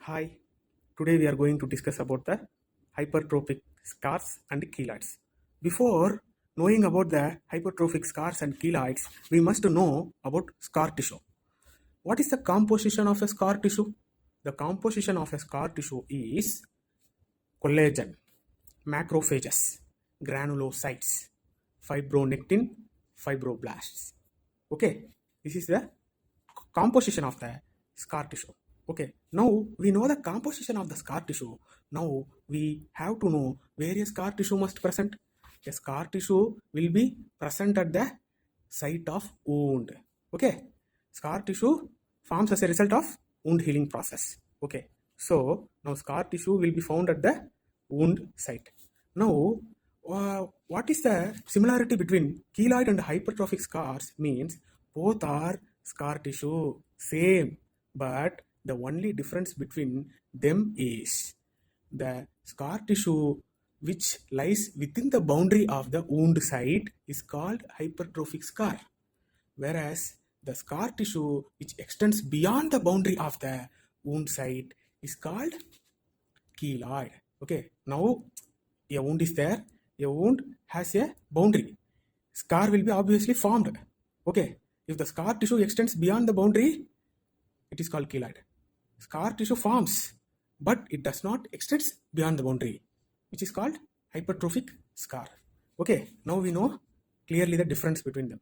Hi, today we are going to discuss about the hypertrophic scars and keloids. Before knowing about the hypertrophic scars and keloids, we must know about scar tissue. What is the composition of a scar tissue? The composition of a scar tissue is collagen, macrophages, granulocytes, fibronectin, fibroblasts. Okay, this is the composition of the scar tissue. Okay, now we know the composition of the scar tissue. Now we have to know where a scar tissue must present. A scar tissue will be present at the site of wound. Okay, scar tissue forms as a result of wound healing process. Okay, so now scar tissue will be found at the wound site. Now, what is the similarity between keloid and hypertrophic scars? Means both are scar tissue, same, but the only difference between them is the scar tissue which lies within the boundary of the wound site is called hypertrophic scar, whereas the scar tissue which extends beyond the boundary of the wound site is called keloid. Okay, now a wound is there, a wound has a boundary, scar will be obviously formed. Okay, if the scar tissue extends beyond the boundary, it is called keloid. Scar tissue forms, but it does not extend beyond the boundary, which is called hypertrophic scar. Okay, now we know clearly the difference between them.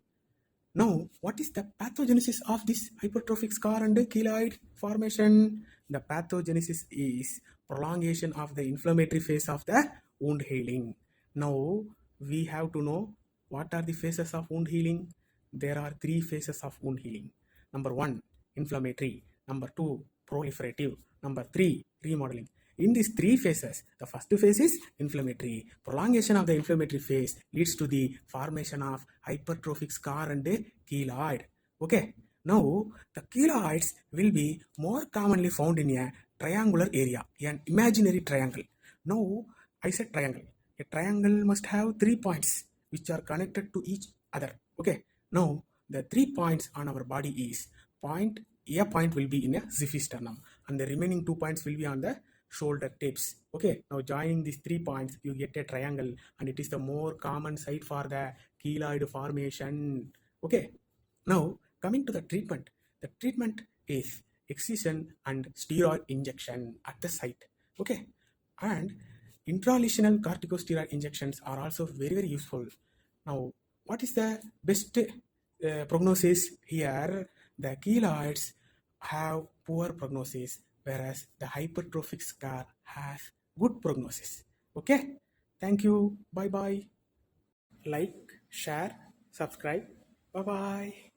Now, what is the pathogenesis of this hypertrophic scar and keloid formation? The pathogenesis is prolongation of the inflammatory phase of the wound healing. Now, we have to know what are the phases of wound healing. There are three phases of wound healing. Number 1, inflammatory. Number 2, proliferative. Number 3, remodeling. In these three phases, the first phase is inflammatory. Prolongation of the inflammatory phase leads to the formation of hypertrophic scar and a keloid. Okay, now the keloids will be more commonly found in a triangular area, an imaginary triangle. Now, I said triangle. A triangle must have 3 points which are connected to each other. Okay, now the 3 points on our body is a point will be in a xiphisternum and the remaining 2 points will be on the shoulder tips. Okay, now joining these 3 points you get a triangle and it is the more common site for the keloid formation. Okay, now coming to the treatment is excision and steroid injection at the site. Okay, and intralesional corticosteroid injections are also very useful. Now, what is the best prognosis here? The keloids have poor prognosis, whereas the hypertrophic scar has good prognosis. Okay, thank you. Bye bye. Like, share, subscribe. Bye bye.